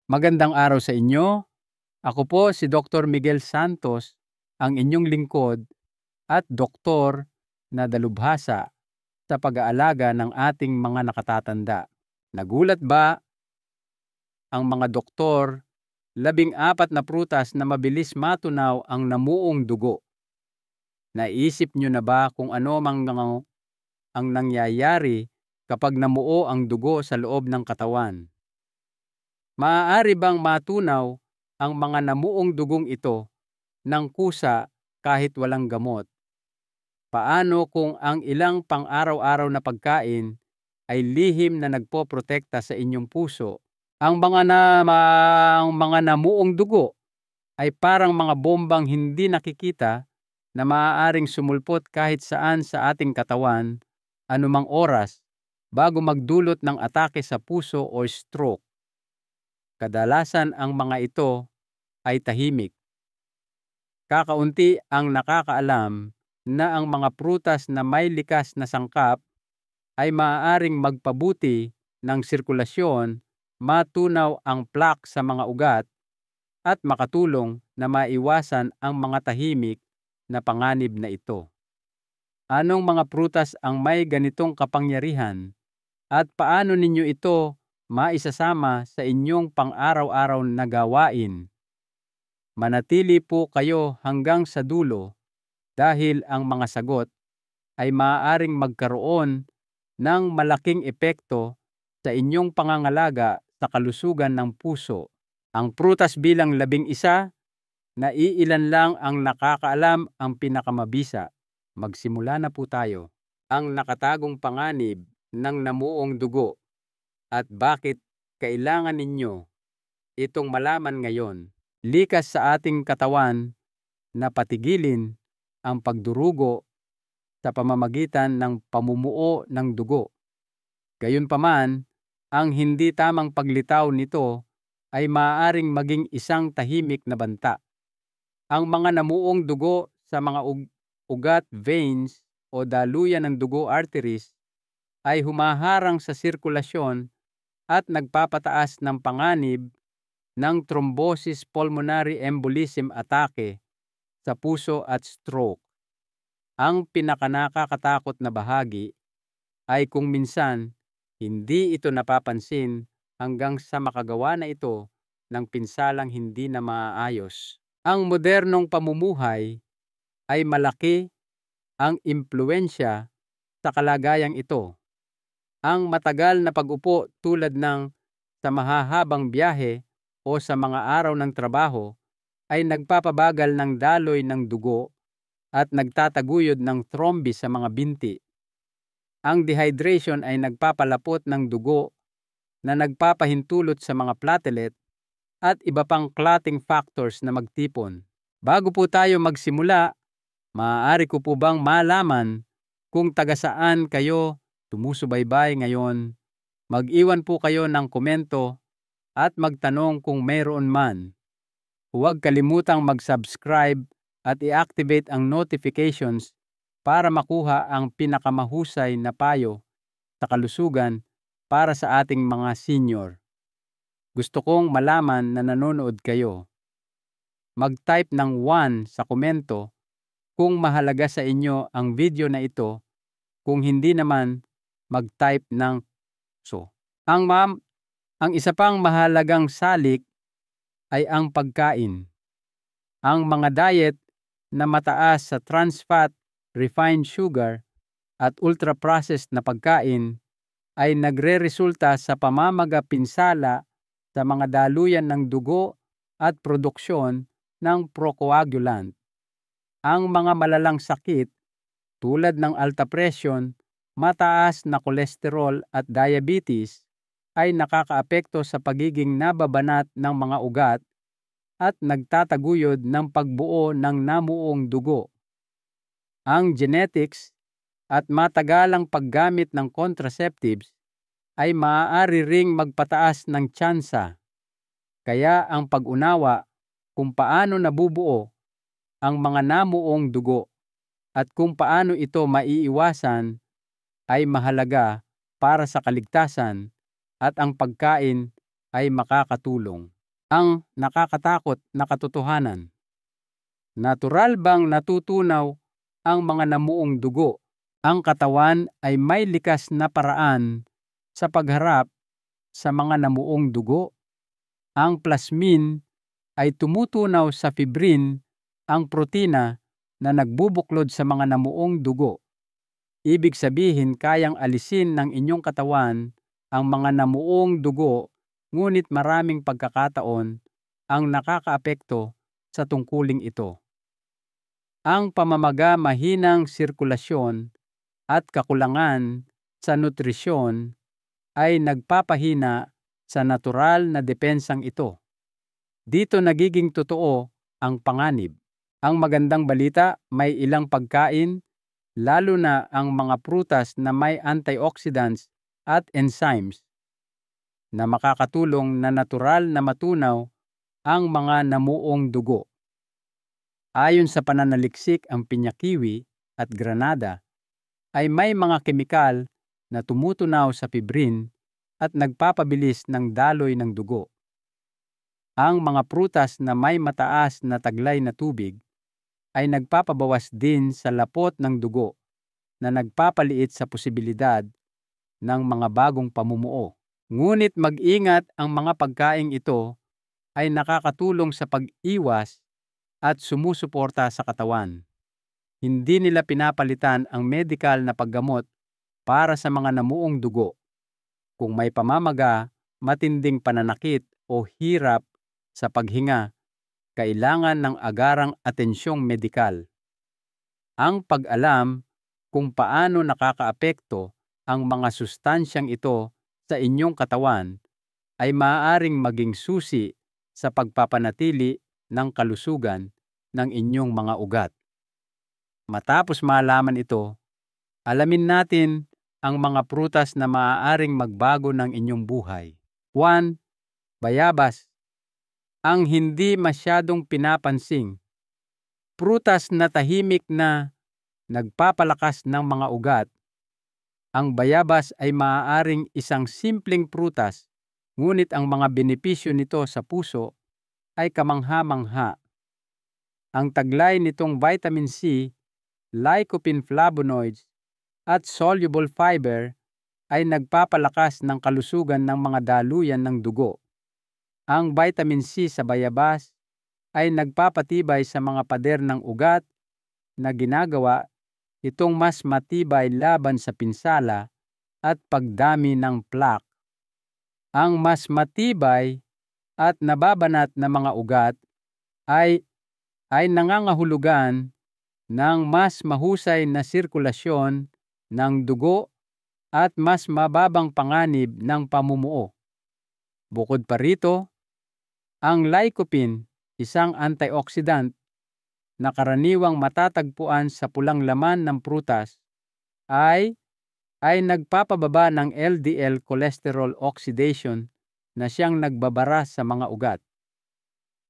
Magandang araw sa inyo. Ako po si Dr. Miguel Santos, ang inyong lingkod at doktor na dalubhasa sa pag-aalaga ng ating mga nakatatanda. Nagulat ba ang mga doktor 14 na prutas na mabilis matunaw ang namuong dugo? Naisip nyo na ba kung ano ang nangyayari kapag namuo ang dugo sa loob ng katawan? Maaari bang matunaw ang mga namuong dugong ito ng kusa kahit walang gamot? Paano kung ang ilang pang-araw-araw na pagkain ay lihim na nagpoprotekta sa inyong puso? Ang mga namuong dugo ay parang mga bombang hindi nakikita na maaaring sumulpot kahit saan sa ating katawan anumang oras bago magdulot ng atake sa puso o stroke. Kadalasan ang mga ito ay tahimik. Kakaunti ang nakakaalam na ang mga prutas na may likas na sangkap ay maaaring magpabuti ng sirkulasyon, matunaw ang plaque sa mga ugat, at makatulong na maiwasan ang mga tahimik na panganib na ito. Anong mga prutas ang may ganitong kapangyarihan at paano ninyo ito maisasama sa inyong pang-araw-araw na gawain? Manatili po kayo hanggang sa dulo dahil ang mga sagot ay maaaring magkaroon ng malaking epekto sa inyong pangangalaga sa kalusugan ng puso. Ang prutas bilang 11, naiilan lang ang nakakaalam ang pinakamabisa. Magsimula na po tayo. Ang nakatagong panganib ng namuong dugo at bakit kailangan ninyo itong malaman ngayon. Likas sa ating katawan na patigilin ang pagdurugo sa pamamagitan ng pamumuo ng dugo. Gayunpaman, ang hindi tamang paglitaw nito ay maaaring maging isang tahimik na banta. Ang mga namuong dugo sa mga ugat, veins o daluyan ng dugo, arteries, ay humaharang sa sirkulasyon at nagpapataas ng panganib ng thrombosis, pulmonary embolism, atake sa puso at stroke. Ang pinakanakakatakot na bahagi ay kung minsan hindi ito napapansin hanggang sa makagawa na ito ng pinsalang hindi na maaayos. Ang modernong pamumuhay ay malaki ang impluwensya sa kalagayang ito. Ang matagal na pag-upo tulad ng sa mahahabang biyahe o sa mga araw ng trabaho ay nagpapabagal ng daloy ng dugo at nagtataguyod ng thrombus sa mga binti. Ang dehydration ay nagpapalapot ng dugo na nagpapahintulot sa mga platelet at iba pang clotting factors na magtipon. Bago po tayo magsimula, maaari ko po bang malaman kung taga saan kayo sumusubaybay ngayon? Mag-iwan po kayo ng komento at magtanong kung mayroon man. Huwag kalimutang mag-subscribe at i-activate ang notifications para makuha ang pinakamahusay na payo sa kalusugan para sa ating mga senior. Gusto kong malaman na nanonood kayo. Mag-type ng 1 sa komento kung mahalaga sa inyo ang video na ito. Kung hindi naman, mag-type ng so. Ang isa pang mahalagang salik ay ang pagkain. Ang mga diet na mataas sa trans fat, refined sugar at ultra-processed na pagkain ay nagre-resulta sa pamamaga-pinsala sa mga daluyan ng dugo at produksyon ng procoagulant. Ang mga malalang sakit tulad ng alta presyon, mataas na kolesterol at diabetes ay nakakaapekto sa pagiging nababanat ng mga ugat at nagtataguyod ng pagbuo ng namuong dugo. Ang genetics at matagalang paggamit ng contraceptives ay maaari ring magpataas ng tsansa. Kaya ang pag-unawa kung paano nabubuo ang mga namuong dugo at kung paano ito maiiwasan ay mahalaga para sa kaligtasan at ang pagkain ay makakatulong. Ang nakakatakot na katotohanan. Natural bang natutunaw ang mga namuong dugo? Ang katawan ay may likas na paraan sa pagharap sa mga namuong dugo. Ang plasmin ay tumutunaw sa fibrin, ang protina na nagbubuklod sa mga namuong dugo. Ibig sabihin kayang alisin ng inyong katawan ang mga namuong dugo, ngunit maraming pagkakataon ang nakakaapekto sa tungkuling ito. Ang pamamaga mahinang sirkulasyon at kakulangan sa nutrisyon ay nagpapahina sa natural na depensang ito. Dito nagiging totoo ang panganib. Ang magandang balita, may ilang pagkain, lalo na ang mga prutas na may antioxidants at enzymes, na makakatulong na natural na matunaw ang mga namuong dugo. Ayon sa pananaliksik, ang pinya-kiwi at granada ay may mga kemikal na tumutunaw sa fibrin at nagpapabilis ng daloy ng dugo. Ang mga prutas na may mataas na taglay na tubig ay nagpapabawas din sa lapot ng dugo na nagpapaliit sa posibilidad ng mga bagong pamumuo. Ngunit mag-ingat, ang mga pagkaing ito ay nakakatulong sa pag-iwas at sumusuporta sa katawan. Hindi nila pinapalitan ang medikal na paggamot para sa mga namuong dugo. Kung may pamamaga, matinding pananakit o hirap sa paghinga, kailangan ng agarang atensyong medikal. Ang pag-alam kung paano nakakaapekto ang mga sustansyang ito sa inyong katawan ay maaaring maging susi sa pagpapanatili ng kalusugan ng inyong mga ugat. Matapos malaman ito, alamin natin ang mga prutas na maaaring magbago ng inyong buhay. 1. Bayabas. Ang hindi masyadong pinapansing. Prutas na tahimik na nagpapalakas ng mga ugat. Ang bayabas ay maaaring isang simpleng prutas, ngunit ang mga benepisyo nito sa puso ay kamangha-mangha. Ang taglay nitong vitamin C, lycopene flavonoids, at soluble fiber ay nagpapalakas ng kalusugan ng mga daluyan ng dugo. Ang vitamin C sa bayabas ay nagpapatibay sa mga pader ng ugat na ginagawa itong mas matibay laban sa pinsala at pagdami ng plaque. Ang mas matibay at nababanat na mga ugat ay nangangahulugan ng mas mahusay na sirkulasyon ng dugo at mas mababang panganib ng pamumuo. Bukod pa rito, ang lycopene, isang antioxidant na karaniwang matatagpuan sa pulang laman ng prutas, ay nagpapababa ng LDL cholesterol oxidation na siyang nagbabara sa mga ugat.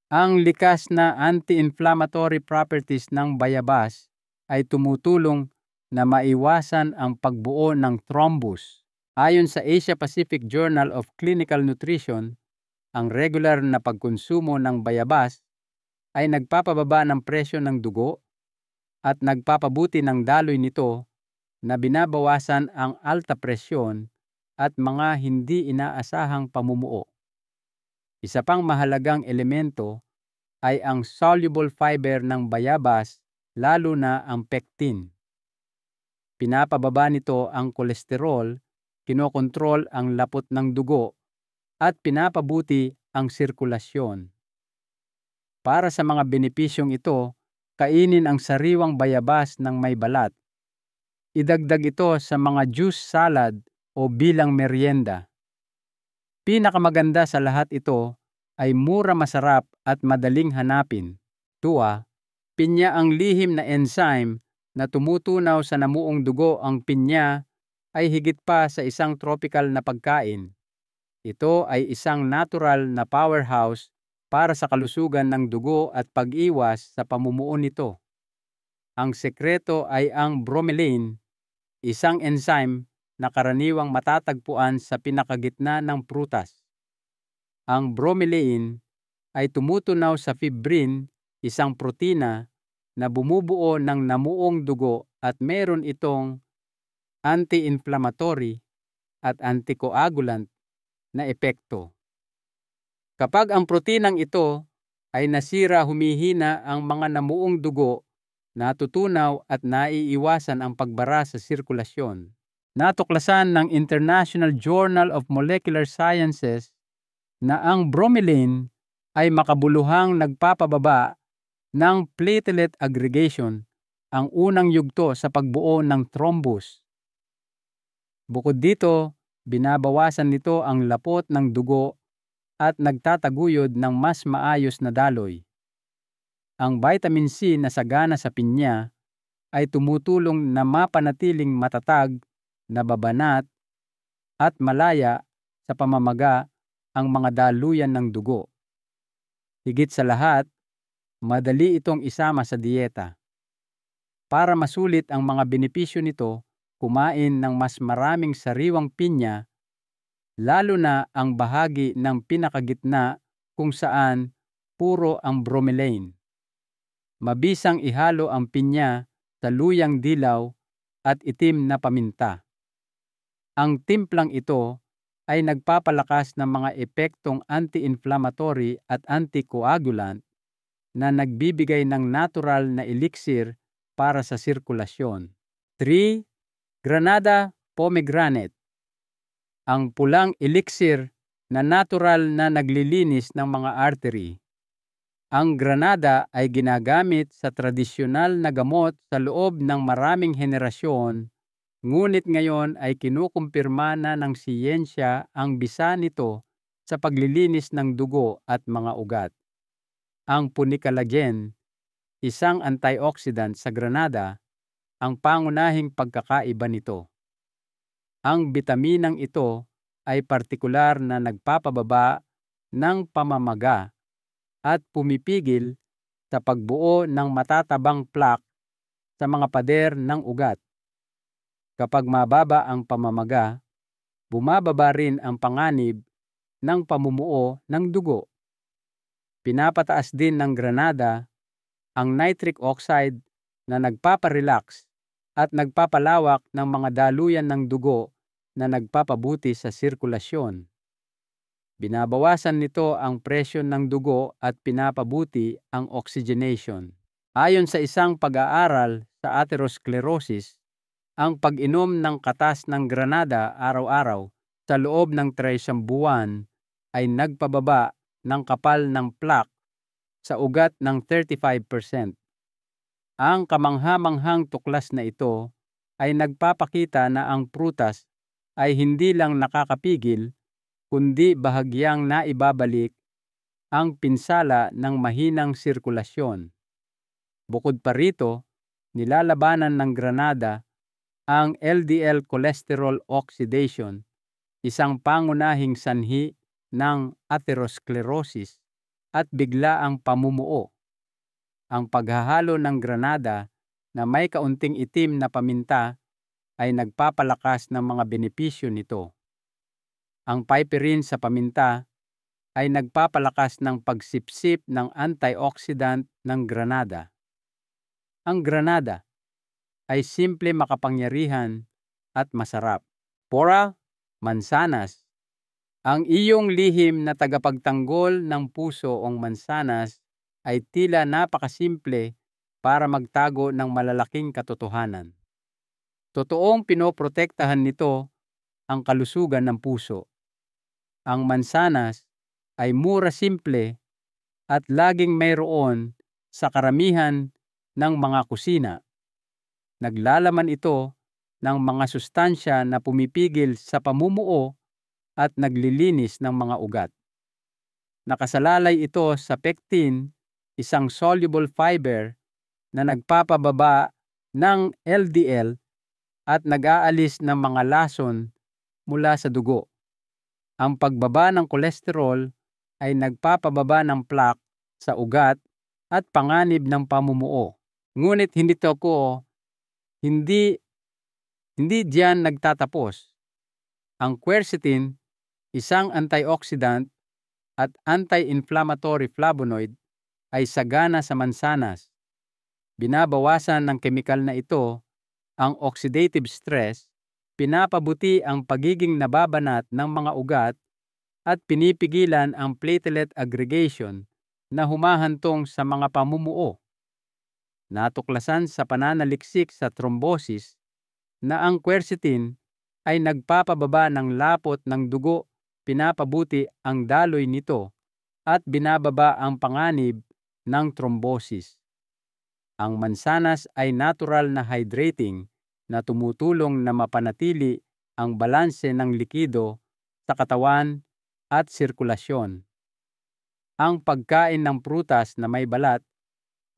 Ang likas na anti-inflammatory properties ng bayabas ay tumutulong na maiwasan ang pagbuo ng thrombus. Ayon sa Asia Pacific Journal of Clinical Nutrition, ang regular na pagkonsumo ng bayabas ay nagpapababa ng presyo ng dugo at nagpapabuti ng daloy nito na binabawasan ang alta presyon at mga hindi inaasahang pamumuo. Isa pang mahalagang elemento ay ang soluble fiber ng bayabas, lalo na ang pectin. Pinapababa nito ang kolesterol, kinokontrol ang lapot ng dugo, at pinapabuti ang sirkulasyon. Para sa mga benepisyong ito, kainin ang sariwang bayabas ng may balat. Idagdag ito sa mga juice salad o bilang merienda. Pinakamaganda sa lahat ito ay mura, masarap at madaling hanapin. 2. Pinya. Ang lihim na enzyme na tumutunaw sa namuong dugo. Ang pinya ay higit pa sa isang tropical na pagkain. Ito ay isang natural na powerhouse para sa kalusugan ng dugo at pag-iwas sa pamumuo nito. Ang sekreto ay ang bromelain, isang enzyme na karaniwang matatagpuan sa pinakagitna ng prutas. Ang bromelain ay tumutunaw sa fibrin, isang protina na bumubuo ng namuong dugo at meron itong anti-inflammatory at anticoagulant na epekto. Kapag ang protinang ito ay nasira, humihina ang mga namuong dugo, natutunaw at naiiwasan ang pagbara sa sirkulasyon. Natuklasan ng International Journal of Molecular Sciences na ang bromelain ay makabuluhang nagpapababa ng platelet aggregation, ang unang yugto sa pagbuo ng thrombus. Bukod dito, binabawasan nito ang lapot ng dugo at nagtataguyod ng mas maayos na daloy. Ang vitamin C na sagana sa pinya ay tumutulong na mapanatiling matatag, nababanat at malaya sa pamamaga ang mga daluyan ng dugo. Higit sa lahat, madali itong isama sa dieta. Para masulit ang mga benepisyo nito, kumain ng mas maraming sariwang pinya, lalo na ang bahagi ng pinakagitna kung saan puro ang bromelain. Mabisang ihalo ang pinya sa luyang dilaw at itim na paminta. Ang timplang ito ay nagpapalakas ng mga epektong anti-inflammatory at anticoagulant na nagbibigay ng natural na elixir para sa sirkulasyon. 3. Granada pomegranate. Ang pulang elixir na natural na naglilinis ng mga artery. Ang granada ay ginagamit sa tradisyonal na gamot sa loob ng maraming henerasyon, ngunit ngayon ay kinukumpirma na ng siyensya ang bisa nito sa paglilinis ng dugo at mga ugat. Ang punicalagen, isang antioxidant sa granada, ang pangunahing pagkakaiba nito. Ang bitaminang ito ay partikular na nagpapababa ng pamamaga at pumipigil sa pagbuo ng matatabang plaque sa mga pader ng ugat. Kapag mababa ang pamamaga, bumababa rin ang panganib ng pamumuo ng dugo. Pinapataas din ng granada ang nitric oxide na nagpaparelax at nagpapalawak ng mga daluyan ng dugo na nagpapabuti sa sirkulasyon. Binabawasan nito ang presyon ng dugo at pinapabuti ang oxygenation. Ayon sa isang pag-aaral sa atherosclerosis, ang pag-inom ng katas ng granada araw-araw sa loob ng 3 buwan ay nagpababa ng kapal ng plaque sa ugat ng 35%. Ang kamangha-manghang tuklas na ito ay nagpapakita na ang prutas ay hindi lang nakakapigil, kundi bahagyang naibabalik ang pinsala ng mahinang sirkulasyon. Bukod pa rito, nilalabanan ng granada ang LDL cholesterol oxidation, isang pangunahing sanhi ng atherosclerosis at biglaang pamumuo. Ang paghahalo ng granada na may kaunting itim na paminta ay nagpapalakas ng mga benepisyo nito. Ang piperine sa paminta ay nagpapalakas ng pagsipsip ng antioxidant ng granada. Ang granada ay simple, makapangyarihan at masarap. 4. Mansanas. Ang iyong lihim na tagapagtanggol ng puso o mansanas ay tila napakasimple para magtago ng malalaking katotohanan. Totoong pinoprotektahan nito ang kalusugan ng puso. Ang mansanas ay mura, simple at laging mayroon sa karamihan ng mga kusina. Naglalaman ito ng mga sustansya na pumipigil sa pamumuo at naglilinis ng mga ugat. Nakasalalay ito sa pectin, isang soluble fiber na nagpapababa ng LDL at nag-aalis ng mga lason mula sa dugo. Ang pagbaba ng kolesterol ay nagpapababa ng plaque sa ugat at panganib ng pamumuo. Ngunit hindi diyan nagtatapos. Ang quercetin, isang antioxidant at anti-inflammatory flavonoid ay sagana sa mansanas. Binabawasan ng kemikal na ito ang oxidative stress, pinapabuti ang pagiging nababanat ng mga ugat at pinipigilan ang platelet aggregation na humahantong sa mga pamumuo. Natuklasan sa pananaliksik sa thrombosis na ang quercetin ay nagpapababa ng lapot ng dugo, pinapabuti ang daloy nito at binababa ang panganib ng thrombosis. Ang mansanas ay natural na hydrating na tumutulong na mapanatili ang balanse ng likido sa katawan at sirkulasyon. Ang pagkain ng prutas na may balat,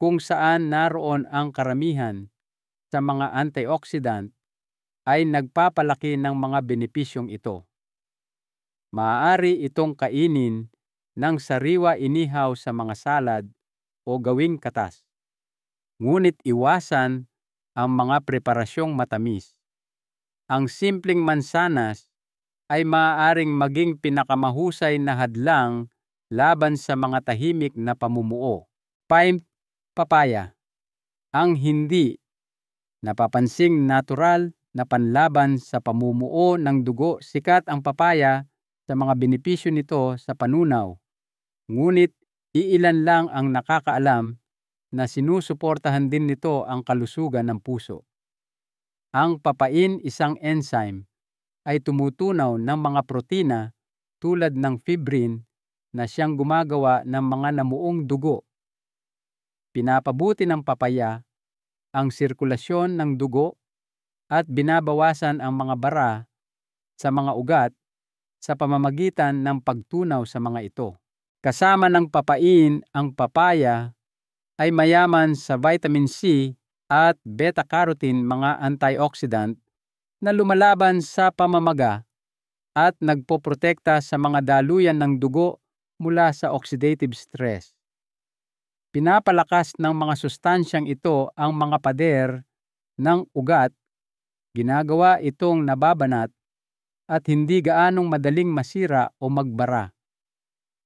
kung saan naroon ang karamihan sa mga antioxidant, ay nagpapalaki ng mga benepisyong ito. Maaari itong kainin ng sariwa, inihaw sa mga salad o gawing katas. Ngunit iwasan ang mga preparasyong matamis. Ang simpleng mansanas ay maaaring maging pinakamahusay na hadlang laban sa mga tahimik na pamumuo. Papaya, ang hindi napapansing natural na panlaban sa pamumuo ng dugo. Sikat ang papaya sa mga benepisyo nito sa panunaw. Ngunit iilan lang ang nakakaalam na sinusuportahan din nito ang kalusugan ng puso. Ang papain, isang enzyme, ay tumutunaw ng mga protina tulad ng fibrin na siyang gumagawa ng mga namuong dugo. Pinapabuti ng papaya ang sirkulasyon ng dugo at binabawasan ang mga bara sa mga ugat sa pamamagitan ng pagtunaw sa mga ito. Kasama ng papain, ang papaya ay mayaman sa vitamin C at beta-carotene, mga antioxidant na lumalaban sa pamamaga at nagpoprotekta sa mga daluyan ng dugo mula sa oxidative stress. Pinapalakas ng mga sustansyang ito ang mga pader ng ugat, ginagawa itong nababanat at hindi gaanong madaling masira o magbara.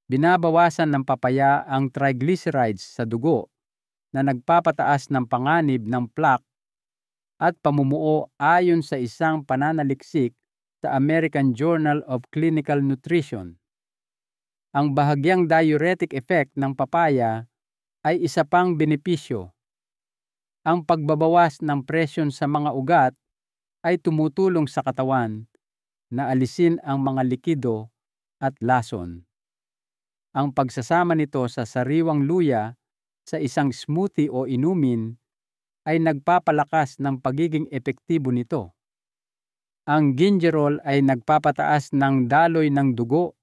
Binabawasan ng papaya ang triglycerides sa dugo na nagpapataas ng panganib ng plaque at pamumuo, ayon sa isang pananaliksik sa American Journal of Clinical Nutrition. Ang bahagyang diuretic effect ng papaya ay isa pang benepisyo. Ang pagbabawas ng presyon sa mga ugat ay tumutulong sa katawan na alisin ang mga likido at lason. Ang pagsasama nito sa sariwang luya sa isang smoothie o inumin ay nagpapalakas ng pagiging epektibo nito. Ang gingerol ay nagpapataas ng daloy ng dugo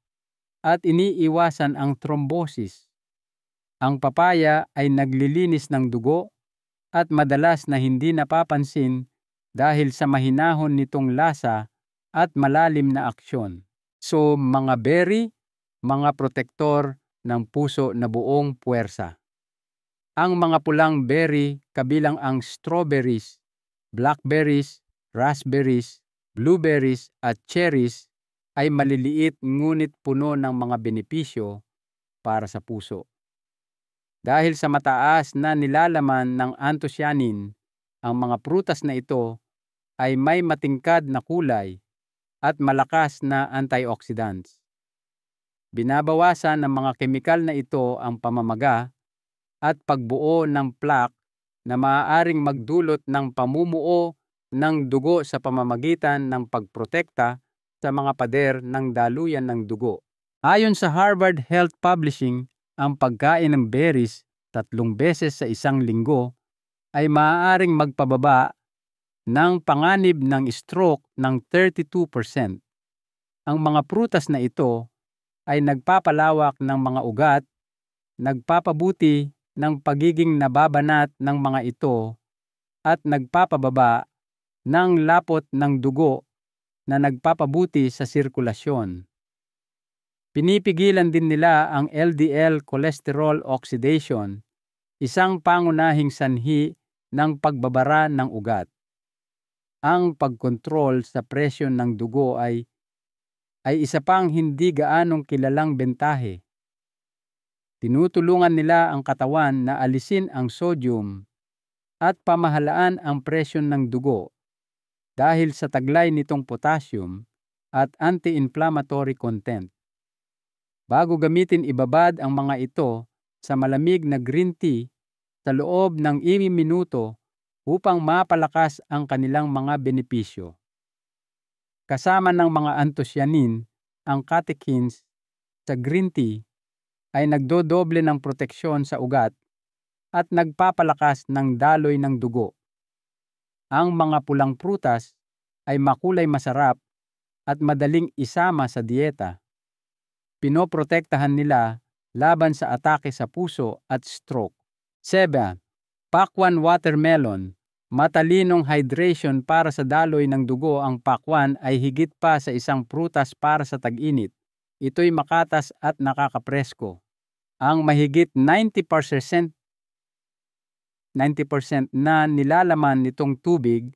at iniiwasan ang thrombosis. Ang papaya ay naglilinis ng dugo at madalas na hindi napapansin dahil sa mahinahon nitong lasa at malalim na aksyon. So, mga berry, mga protektor ng puso na buong puwersa. Ang mga pulang berry, kabilang ang strawberries, blackberries, raspberries, blueberries at cherries, ay maliliit ngunit puno ng mga benepisyo para sa puso. Dahil sa mataas na nilalaman ng anthocyanin, ang mga prutas na ito ay may matingkad na kulay at malakas na antioxidants. Binabawasan ng mga kemikal na ito ang pamamaga at pagbuo ng plaque na maaaring magdulot ng pamumuo ng dugo sa pamamagitan ng pagprotekta sa mga pader ng daluyan ng dugo. Ayon sa Harvard Health Publishing, ang pagkain ng berries 3 beses sa isang linggo ay maaaring magpababa ng panganib ng stroke ng 32%. Ang mga prutas na ito ay nagpapalawak ng mga ugat, nagpapabuti ng pagiging nababanat ng mga ito, at nagpapababa ng lapot ng dugo na nagpapabuti sa sirkulasyon. Pinipigilan din nila ang LDL cholesterol oxidation, isang pangunahing sanhi ng pagbabara ng ugat. Ang pagkontrol sa presyon ng dugo ay isa pang hindi gaanong kilalang bentahe. Tinutulungan nila ang katawan na alisin ang sodium at pamahalaan ang presyon ng dugo dahil sa taglay nitong potassium at anti-inflammatory content. Bago gamitin, ibabad ang mga ito sa malamig na green tea sa loob ng 1 minuto upang mapalakas ang kanilang mga benepisyo. Kasama ng mga anthocyanin, ang catechins sa green tea ay nagdodoble ng proteksyon sa ugat at nagpapalakas ng daloy ng dugo. Ang mga pulang prutas ay makulay masarap at madaling isama sa dieta. Pinoprotektahan nila laban sa atake sa puso at stroke. 7. Pakwan watermelon. Matalinong hydration para sa daloy ng dugo. Ang pakwan ay higit pa sa isang prutas para sa tag-init. Ito'y makatas at nakakapresko. Ang mahigit 90% na nilalaman nitong tubig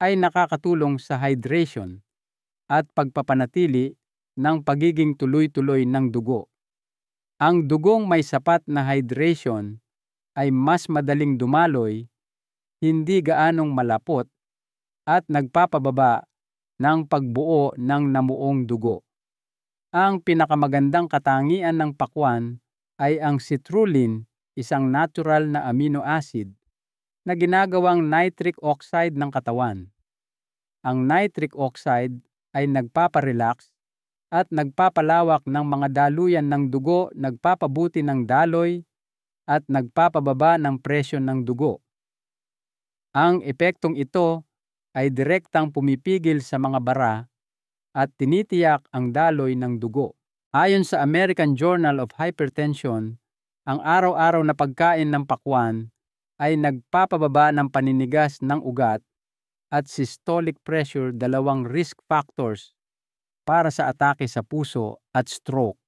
ay nakakatulong sa hydration at pagpapanatili ng pagiging tuloy-tuloy ng dugo. Ang dugong may sapat na hydration ay mas madaling dumaloy, hindi gaanong malapot, at nagpapababa ng pagbuo ng namuong dugo. Ang pinakamagandang katangian ng pakwan ay ang citrulline, isang natural na amino acid na ginagawang nitric oxide ng katawan. Ang nitric oxide ay nagpaparelax at nagpapalawak ng mga daluyan ng dugo, nagpapabuti ng daloy, at nagpapababa ng presyon ng dugo. Ang epektong ito ay direktang pumipigil sa mga bara at tinitiyak ang daloy ng dugo. Ayon sa American Journal of Hypertension, ang araw-araw na pagkain ng pakwan ay nagpapababa ng paninigas ng ugat at systolic pressure, dalawang risk factors para sa atake sa puso at stroke.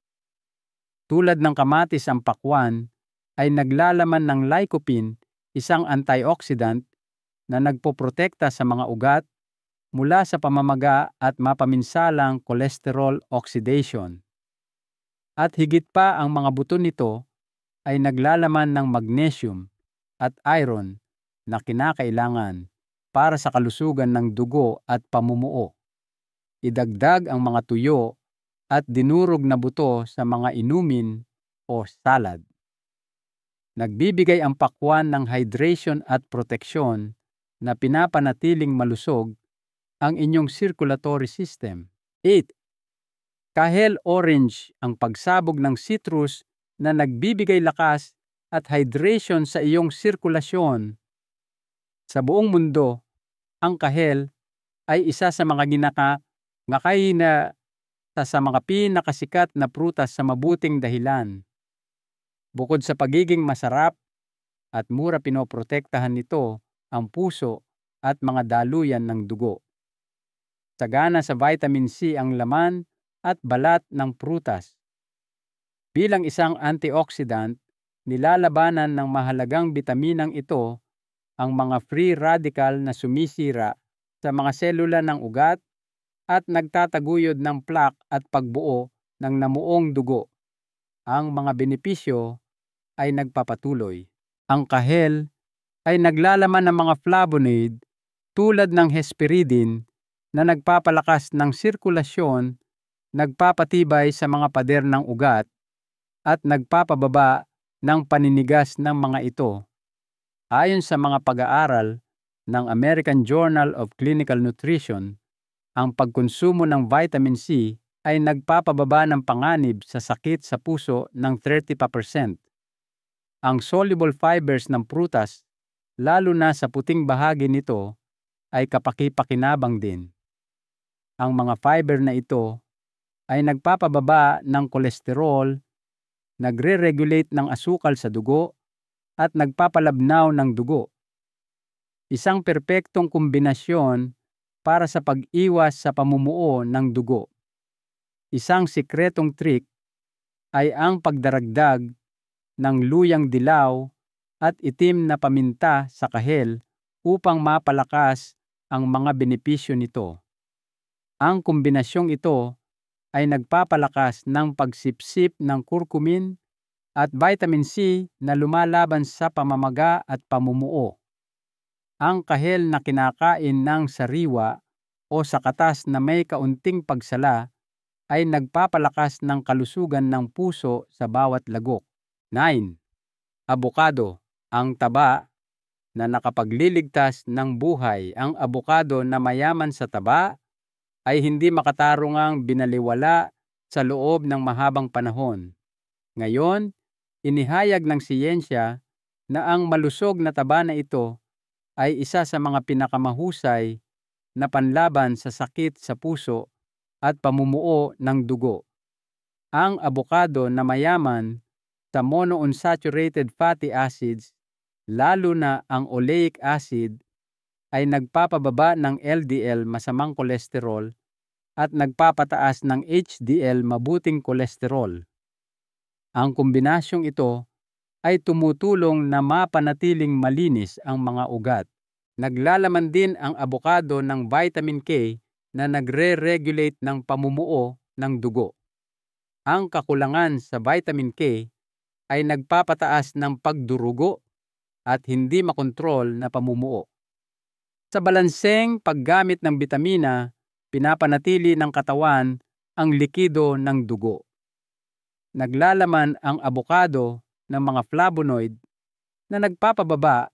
Tulad ng kamatis, ang pakwan ay naglalaman ng lycopene, isang antioxidant na nagpoprotekta sa mga ugat mula sa pamamaga at mapaminsalang cholesterol oxidation. At higit pa, ang mga buto nito ay naglalaman ng magnesium at iron na kinakailangan para sa kalusugan ng dugo at pamumuo. Idagdag ang mga tuyo at dinurog na buto sa mga inumin o salad. Nagbibigay ang pakwan ng hydration at proteksyon na pinapanatiling malusog ang inyong circulatory system. 8. Kahel orange, ang pagsabog ng citrus na nagbibigay lakas at hydration sa iyong sirkulasyon. Sa buong mundo, ang kahel ay isa sa mga ngakay na sa mga pinakasikat na prutas sa mabuting dahilan. Bukod sa pagiging masarap at mura, pinoprotektahan nito ang puso at mga daluyan ng dugo. Sagana sa vitamin C ang laman at balat ng prutas. Bilang isang antioxidant, nilalabanan ng mahalagang bitaminang ito ang mga free radical na sumisira sa mga selula ng ugat at nagtataguyod ng plaque at pagbuo ng namuong dugo. Ang mga benepisyo ay nagpapatuloy. Ang kahel ay naglalaman ng mga flavonoid tulad ng hesperidin na nagpapalakas ng sirkulasyon, nagpapatibay sa mga pader ng ugat, at nagpapababa ng paninigas ng mga ito. Ayon sa mga pag-aaral ng American Journal of Clinical Nutrition, ang pagkonsumo ng vitamin C ay nagpapababa ng panganib sa sakit sa puso ng 30%. Ang soluble fibers ng prutas, lalo na sa puting bahagi nito, ay kapaki-pakinabang din. Ang mga fiber na ito ay nagpapababa ng kolesterol, nagre-regulate ng asukal sa dugo, at nagpapalabnaw ng dugo. Isang perpektong kombinasyon para sa pag-iwas sa pamumuo ng dugo. Isang sikretong trick ay ang pagdaragdag ng luyang dilaw at itim na paminta sa kahel upang mapalakas ang mga benepisyo nito. Ang kombinasyong ito ay nagpapalakas ng pagsipsip ng curcumin at vitamin C na lumalaban sa pamamaga at pamumuo. Ang kahel na kinakain ng sariwa o sa katas na may kaunting pagsala ay nagpapalakas ng kalusugan ng puso sa bawat lagok. 9. Abokado, ang taba na nakapagliligtas ng buhay. Ang abokado na mayaman sa taba ay hindi makatarungang binaliwala sa loob ng mahabang panahon. Ngayon, inihayag ng siyensya na ang malusog na taba na ito ay isa sa mga pinakamahusay na panlaban sa sakit sa puso at pamumuo ng dugo. Ang abokado na mayaman sa monounsaturated fatty acids, lalo na ang oleic acid, ay nagpapababa ng LDL masamang kolesterol at nagpapataas ng HDL mabuting kolesterol. Ang kombinasyong ito ay tumutulong na mapanatiling malinis ang mga ugat. Naglalaman din ang abokado ng vitamin K na nagre-regulate ng pamumuo ng dugo. Ang kakulangan sa vitamin K ay nagpapataas ng pagdurugo at hindi makontrol na pamumuo. Sa balanseng paggamit ng bitamina, pinapanatili ng katawan ang likido ng dugo. Naglalaman ang abokado ng mga flavonoid na nagpapababa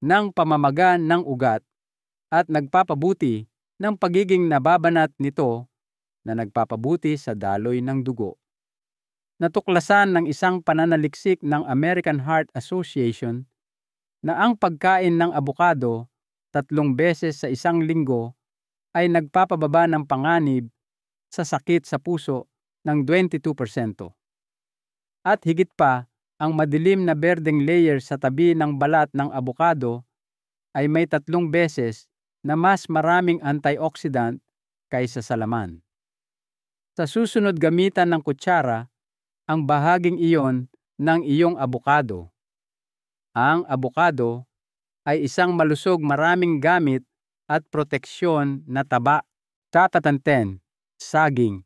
ng pamamaga ng ugat at nagpapabuti ng pagiging nababanat nito na nagpapabuti sa daloy ng dugo. Natuklasan ng isang pananaliksik ng American Heart Association na ang pagkain ng abokado 3 beses sa isang linggo ay nagpapababa ng panganib sa sakit sa puso ng 22%. At higit pa, ang madilim na berdeng layer sa tabi ng balat ng abokado ay may 3 beses na mas maraming antioxidant kaysa sa laman. Sa susunod, gamitan ng kutsara ang bahaging iyon ng iyong abokado. Ang abokado ay isang malusog maraming gamit at proteksyon na taba. Tatatan 10. Saging.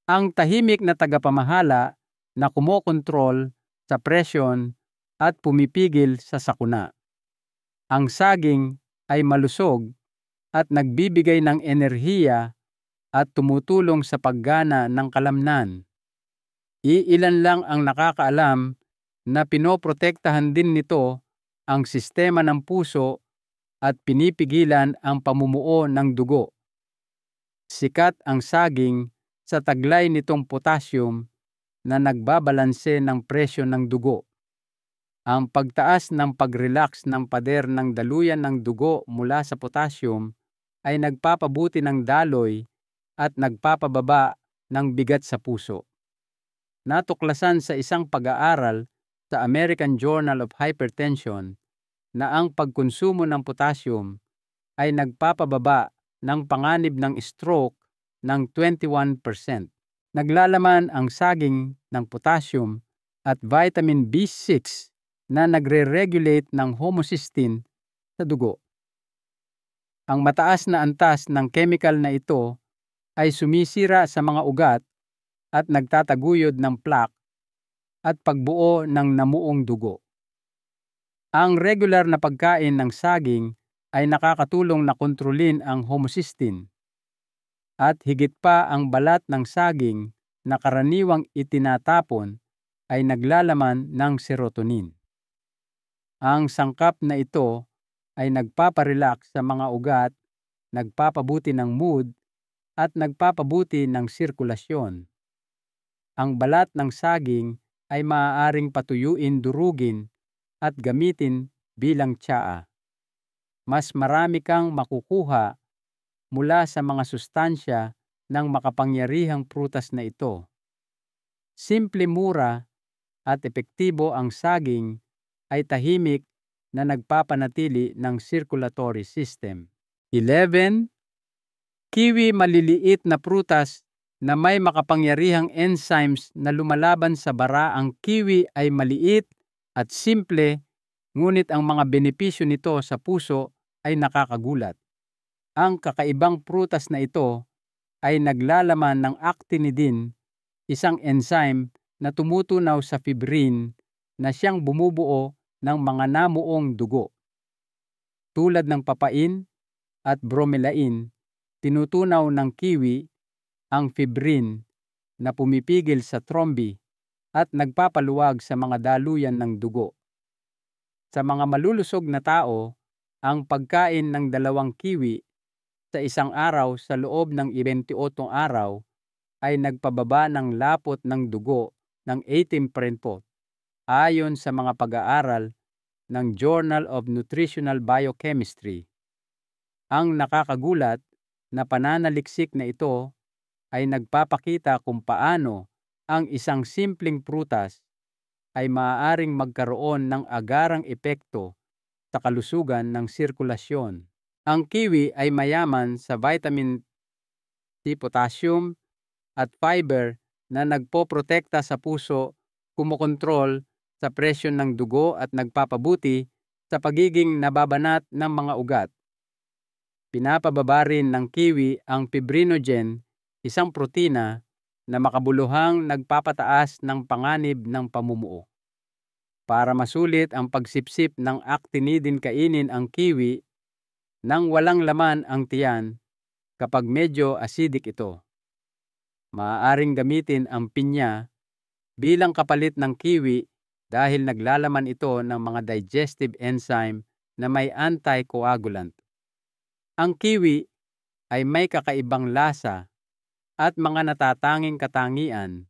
Ang tahimik na tagapamahala na kumokontrol sa presyon at pumipigil sa sakuna. Ang saging ay malusog at nagbibigay ng enerhiya at tumutulong sa paggana ng kalamnan. Iilan lang ang nakakaalam na pinoprotektahan din nito ang sistema ng puso at pinipigilan ang pamumuo ng dugo. Sikat ang saging sa taglay nitong potassium na nagbabalanse ng presyo ng dugo. Ang pagtaas ng pag-relax ng pader ng daluyan ng dugo mula sa potassium ay nagpapabuti ng daloy at nagpapababa ng bigat sa puso. Natuklasan sa isang pag-aaral sa American Journal of Hypertension na ang pagkonsumo ng potassium ay nagpapababa ng panganib ng stroke ng 21%. Naglalaman ang saging ng potassium at vitamin B6 na nagre-regulate ng homocysteine sa dugo. Ang mataas na antas ng chemical na ito ay sumisira sa mga ugat at nagtataguyod ng plaque at pagbuo ng namuong dugo. Ang regular na pagkain ng saging ay nakakatulong na kontrolin ang homocysteine. At higit pa, ang balat ng saging na karaniwang itinatapon ay naglalaman ng serotonin. Ang sangkap na ito ay nagpaparelax sa mga ugat, nagpapabuti ng mood, at nagpapabuti ng sirkulasyon. Ang balat ng saging ay maaaring patuyuin, durugin, at gamitin bilang tsaa. Mas marami kang makukuha mula sa mga sustansya ng makapangyarihang prutas na ito. Simple, mura, at epektibo ang saging ay tahimik na nagpapanatili ng circulatory system. 11. Kiwi, maliliit na prutas na may makapangyarihang enzymes na lumalaban sa bara. Ang kiwi ay maliit at simple, ngunit ang mga benepisyo nito sa puso ay nakakagulat. Ang kakaibang prutas na ito ay naglalaman ng actinidin, isang enzyme na tumutunaw sa fibrin na siyang bumubuo ng mga namuong dugo. Tulad ng papain at bromelain, tinutunaw ng kiwi ang fibrin na pumipigil sa thrombi at nagpapaluwag sa mga daluyan ng dugo. Sa mga malulusog na tao, ang pagkain ng 2 kiwi sa isang araw sa loob ng 28 araw ay nagpababa ng lapot ng dugo ng 18%, ayon sa mga pag-aaral ng Journal of Nutritional Biochemistry. Ang nakakagulat na pananaliksik na ito ay nagpapakita kung paano ang isang simpleng prutas ay maaaring magkaroon ng agarang epekto sa kalusugan ng sirkulasyon. Ang kiwi ay mayaman sa vitamin C, potassium at fiber na nagpoprotekta sa puso, kumokontrol sa presyon ng dugo at nagpapabuti sa pagiging nababanat ng mga ugat. Pinapababa rin ng kiwi ang fibrinogen, isang protina na makabuluhang nagpapataas ng panganib ng pamumuo. Para masulit ang pagsipsip ng actinidin, kainin ang kiwi nang walang laman ang tiyan kapag medyo acidic ito. Maaaring gamitin ang pinya bilang kapalit ng kiwi dahil naglalaman ito ng mga digestive enzyme na may anticoagulant. Ang kiwi ay may kakaibang lasa at mga natatanging katangian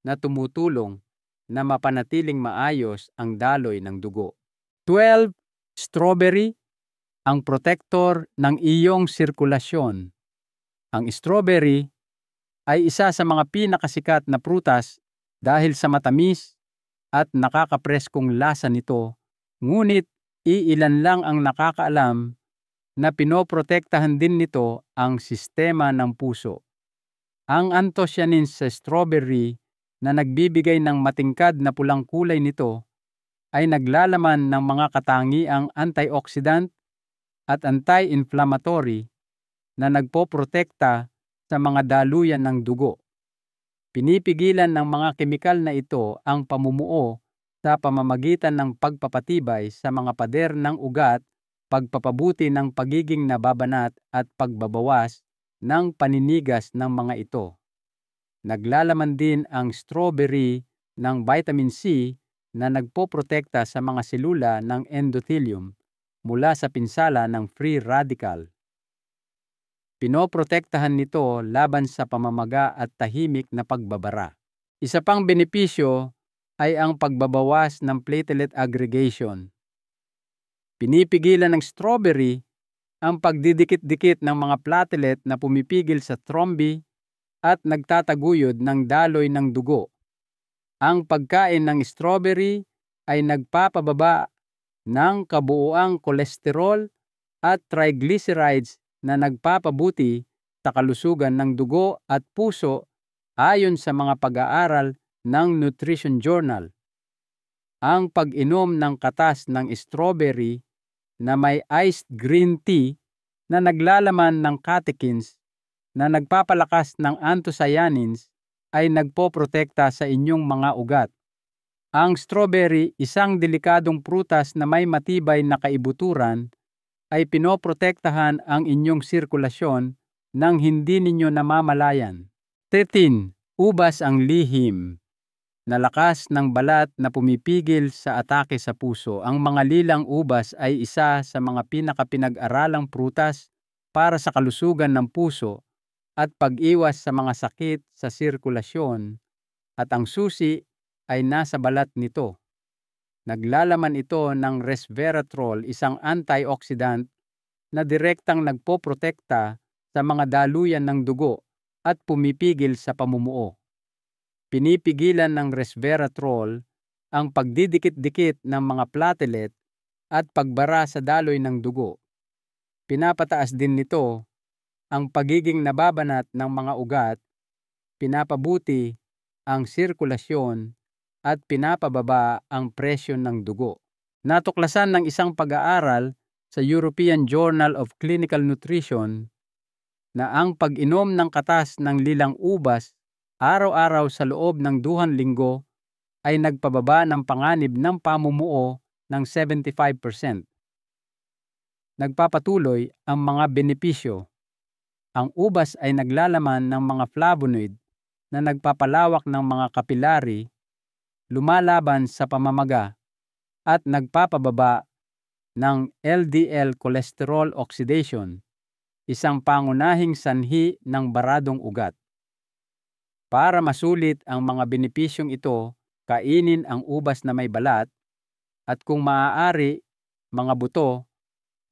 na tumutulong na mapanatiling maayos ang daloy ng dugo. 12. Strawberry, ang protektor ng iyong sirkulasyon. Ang strawberry ay isa sa mga pinakasikat na prutas dahil sa matamis at nakakapreskong lasa nito, ngunit iilan lang ang nakakaalam na pinoprotektahan din nito ang sistema ng puso. Ang anthocyanins sa strawberry na nagbibigay ng matingkad na pulang kulay nito ay naglalaman ng mga katangiang antioxidant at anti-inflammatory na nagpoprotekta sa mga daluyan ng dugo. Pinipigilan ng mga kemikal na ito ang pamumuo sa pamamagitan ng pagpapatibay sa mga pader ng ugat, pagpapabuti ng pagiging nababanat at pagbabawas ng paninigas ng mga ito. Naglalaman din ang strawberry ng vitamin C na nagpoprotekta sa mga selula ng endothelium mula sa pinsala ng free radical. Pinoprotektahan nito laban sa pamamaga at tahimik na pagbabara. Isa pang benepisyo ay ang pagbabawas ng platelet aggregation. Pinipigilan ng strawberry ang pagdidikit-dikit ng mga platelet na pumipigil sa thrombi at nagtataguyod ng daloy ng dugo. Ang pagkain ng strawberry ay nagpapababa ng kabuuang kolesterol at triglycerides na nagpapabuti sa kalusugan ng dugo at puso ayon sa mga pag-aaral ng Nutrition Journal. Ang pag-inom ng katas ng strawberry na may iced green tea na naglalaman ng catechins na nagpapalakas ng anthocyanins ay nagpoprotekta sa inyong mga ugat. Ang strawberry, isang delikadong prutas na may matibay na kaibuturan, ay pinoprotektahan ang inyong sirkulasyon nang hindi ninyo namamalayan. 13. Ubas ang lihim. Nalakas ng balat na pumipigil sa atake sa puso. Ang mga lilang ubas ay isa sa mga pinakapinag-aralang prutas para sa kalusugan ng puso at pag-iwas sa mga sakit sa sirkulasyon, at ang susi ay nasa balat nito. Naglalaman ito ng resveratrol, isang antioxidant na direktang nagpoprotekta sa mga daluyan ng dugo at pumipigil sa pamumuo. Pinipigilan ng resveratrol ang pagdidikit-dikit ng mga platelet at pagbara sa daloy ng dugo. Pinapataas din nito ang pagiging nababanat ng mga ugat, pinapabuti ang sirkulasyon at pinapababa ang presyon ng dugo. Natuklasan ng isang pag-aaral sa European Journal of Clinical Nutrition na ang pag-inom ng katas ng lilang ubas araw-araw sa loob ng 2 linggo ay nagpababa ng panganib ng pamumuo ng 75%. Nagpapatuloy ang mga benepisyo. Ang ubas ay naglalaman ng mga flavonoid na nagpapalawak ng mga kapilari, lumalaban sa pamamaga, at nagpapababa ng LDL cholesterol oxidation, isang pangunahing sanhi ng baradong ugat. Para masulit ang mga benepisyong ito, kainin ang ubas na may balat at kung maaari, mga buto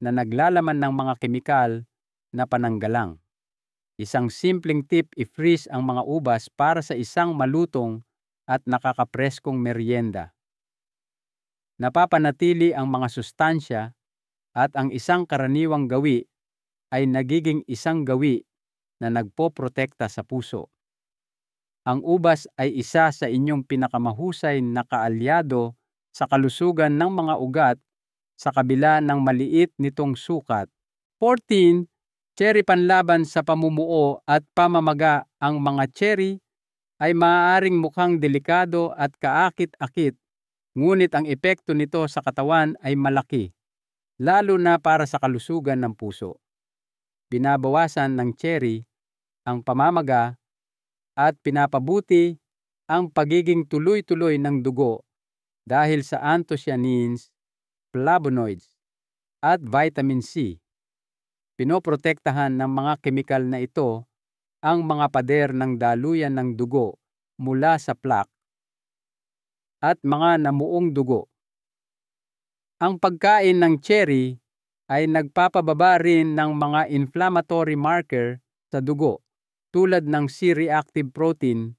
na naglalaman ng mga kemikal na pananggalang. Isang simpleng tip, i-freeze ang mga ubas para sa isang malutong at nakakapreskong merienda. Napapanatili ang mga sustansya at ang isang karaniwang gawi ay nagiging isang gawi na nagpoprotekta sa puso. Ang ubas ay isa sa inyong pinakamahusay na kaalyado sa kalusugan ng mga ugat sa kabila ng maliit nitong sukat. 14. Cherry panlaban sa pamumuo at pamamaga. Ang mga cherry ay maaaring mukhang delikado at kaakit-akit, ngunit ang epekto nito sa katawan ay malaki, lalo na para sa kalusugan ng puso. Binabawasan ng cherry ang pamamaga at pinapabuti ang pagiging tuloy-tuloy ng dugo dahil sa anthocyanins, flavonoids, at vitamin C. Pinoprotektahan ng mga kemikal na ito ang mga pader ng daluyan ng dugo mula sa plaque at mga namuong dugo. Ang pagkain ng cherry ay nagpapababa rin ng mga inflammatory marker sa dugo tulad ng C-reactive protein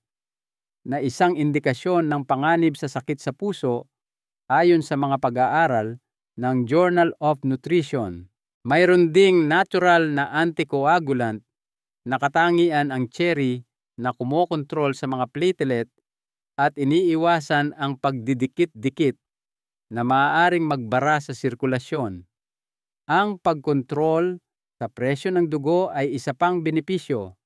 na isang indikasyon ng panganib sa sakit sa puso ayon sa mga pag-aaral ng Journal of Nutrition. Mayroon ding natural na anticoagulant na katangian ang cherry na kumokontrol sa mga platelet at iniiwasan ang pagdidikit-dikit na maaaring magbara sa sirkulasyon. Ang pagkontrol sa presyo ng dugo ay isa pang benepisyo.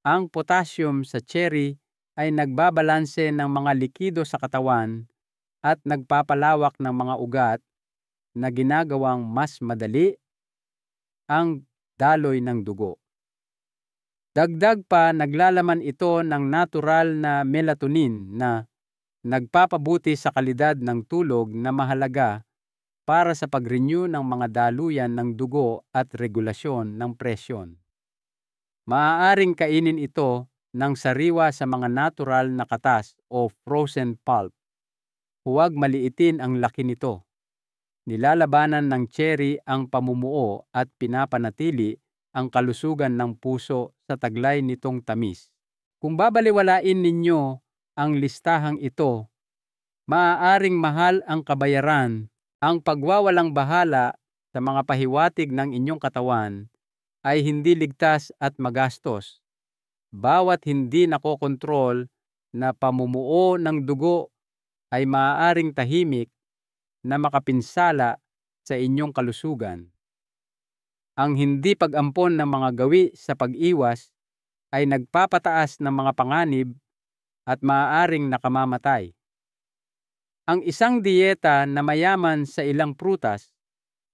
Ang potassium sa cherry ay nagbabalanse ng mga likido sa katawan at nagpapalawak ng mga ugat na ginagawang mas madali ang daloy ng dugo. Dagdag pa, naglalaman ito ng natural na melatonin na nagpapabuti sa kalidad ng tulog na mahalaga para sa pag-renew ng mga daluyan ng dugo at regulasyon ng presyon. Maaaring kainin ito ng sariwa sa mga natural na katas o frozen pulp. Huwag maliitin ang laki nito. Nilalabanan ng cherry ang pamumuo at pinapanatili ang kalusugan ng puso sa taglay nitong tamis. Kung babaliwalain ninyo ang listahang ito, maaaring mahal ang kabayaran. Ang pagwawalang bahala sa mga pahiwatig ng inyong katawan ay hindi ligtas at magastos. Bawat hindi nakokontrol na pamumuo ng dugo ay maaaring tahimik na makapinsala sa inyong kalusugan. Ang hindi pag-ampon ng mga gawi sa pag-iwas ay nagpapataas ng mga panganib at maaaring nakamamatay. Ang isang diyeta na mayaman sa ilang prutas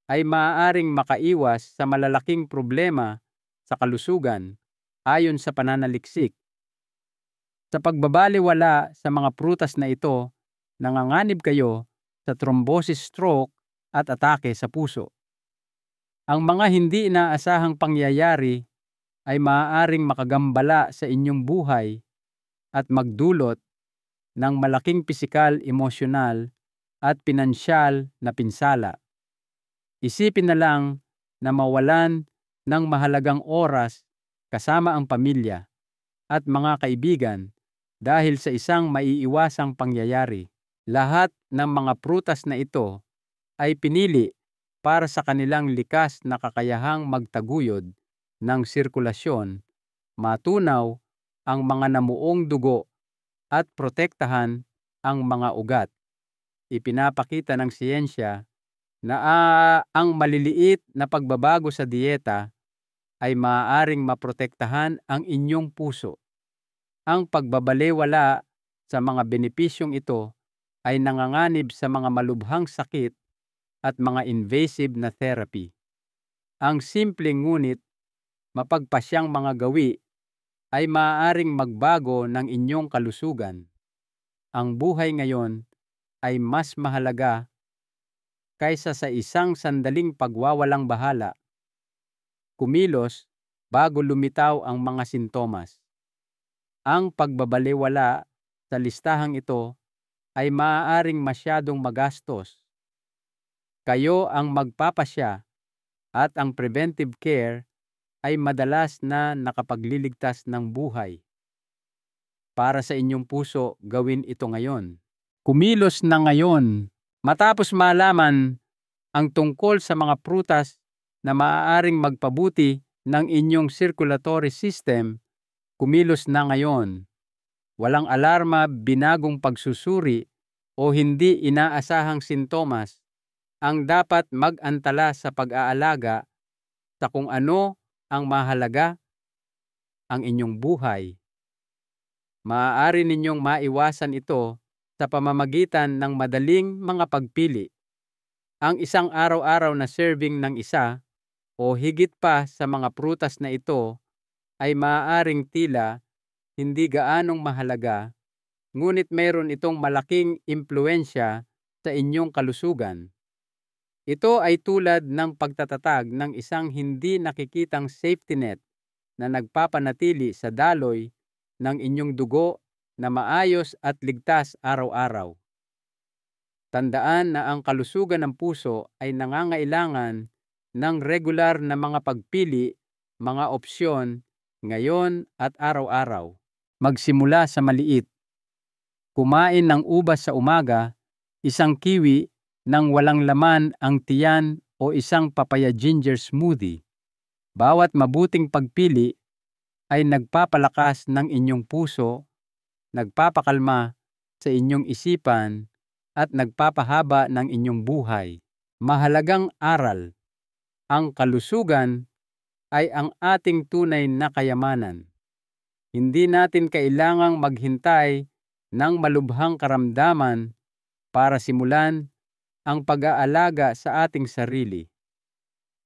ay maaaring makaiwas sa malalaking problema sa kalusugan ayon sa pananaliksik. Sa pagbabaliwala sa mga prutas na ito, nanganganib kayo sa thrombosis, stroke at atake sa puso. Ang mga hindi inaasahang pangyayari ay maaaring makagambala sa inyong buhay at magdulot ng malaking pisikal, emosyonal at pinansyal na pinsala. Isipin na lang na mawalan ng mahalagang oras kasama ang pamilya at mga kaibigan dahil sa isang maiiwasang pangyayari. Lahat ng mga prutas na ito ay pinili para sa kanilang likas na kakayahang magtaguyod ng sirkulasyon, matunaw ang mga namuong dugo at protektahan ang mga ugat. Ipinapakita ng siyensya na ang maliliit na pagbabago sa dieta ay maaaring maprotektahan ang inyong puso. Ang pagbabalewala sa mga benepisyong ito ay nanganganib sa mga malubhang sakit at mga invasive na therapy. Ang simpleng ngunit mapagpasyang mga gawi ay maaaring magbago ng inyong kalusugan. Ang buhay ngayon ay mas mahalaga kaysa sa isang sandaling pagwawalang bahala. Kumilos bago lumitaw ang mga sintomas. Ang pagbabalewala sa listahang ito ay maaaring masyadong magastos. Kayo ang magpapasya at ang preventive care ay madalas na nakapagliligtas ng buhay. Para sa inyong puso, gawin ito ngayon. Kumilos na ngayon matapos malaman ang tungkol sa mga prutas na maaaring magpabuti ng inyong circulatory system. Kumilos na ngayon. Walang alarma, binagong pagsusuri o hindi inaasahang sintomas ang dapat mag-antala sa pag-aalaga sa kung ano ang mahalaga, ang inyong buhay. Maaari ninyong maiwasan ito sa pamamagitan ng madaling mga pagpili. Ang isang araw-araw na serving ng isa o higit pa sa mga prutas na ito ay maaaring tila hindi gaanong mahalaga, ngunit mayroon itong malaking impluensya sa inyong kalusugan. Ito ay tulad ng pagtatatag ng isang hindi nakikitang safety net na nagpapanatili sa daloy ng inyong dugo na maayos at ligtas araw-araw. Tandaan na ang kalusugan ng puso ay nangangailangan ng regular na mga pagpili, mga opsyon, ngayon at araw-araw. Magsimula sa maliit. Kumain ng ubas sa umaga, isang kiwi nang walang laman ang tiyan o isang papaya ginger smoothie. Bawat mabuting pagpili ay nagpapalakas ng inyong puso, nagpapakalma sa inyong isipan at nagpapahaba ng inyong buhay. Mahalagang aral. Ang kalusugan ay ang ating tunay na kayamanan. Hindi natin kailangang maghintay ng malubhang karamdaman para simulan ang pag-aalaga sa ating sarili.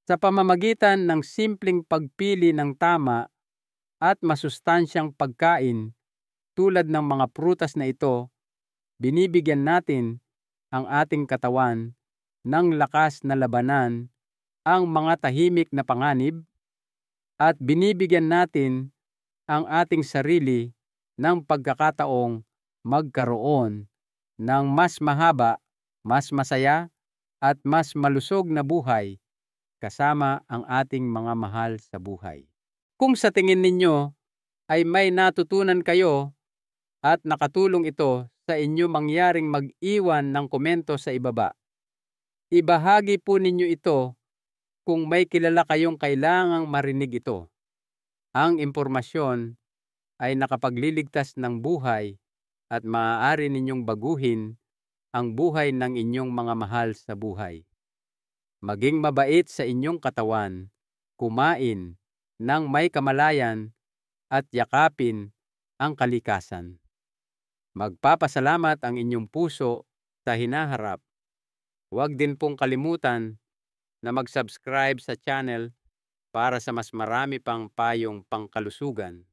Sa pamamagitan ng simpleng pagpili ng tama at masustansyang pagkain tulad ng mga prutas na ito, binibigyan natin ang ating katawan ng lakas na labanan ang mga tahimik na panganib at binibigyan natin ang ating sarili ng pagkakataong magkaroon ng mas mahaba, mas masaya, at mas malusog na buhay kasama ang ating mga mahal sa buhay. Kung sa tingin ninyo ay may natutunan kayo at nakatulong ito sa inyo, mangyaring mag-iwan ng komento sa ibaba. Ibahagi po ninyo ito kung may kilala kayong kailangang marinig ito. Ang impormasyon ay nakapagliligtas ng buhay at maaari ninyong baguhin ang buhay ng inyong mga mahal sa buhay. Maging mabait sa inyong katawan, kumain ng may kamalayan at yakapin ang kalikasan. Magpapasalamat ang inyong puso sa hinaharap. Huwag din pong kalimutan na mag-subscribe sa channel para sa mas marami pang payong pangkalusugan.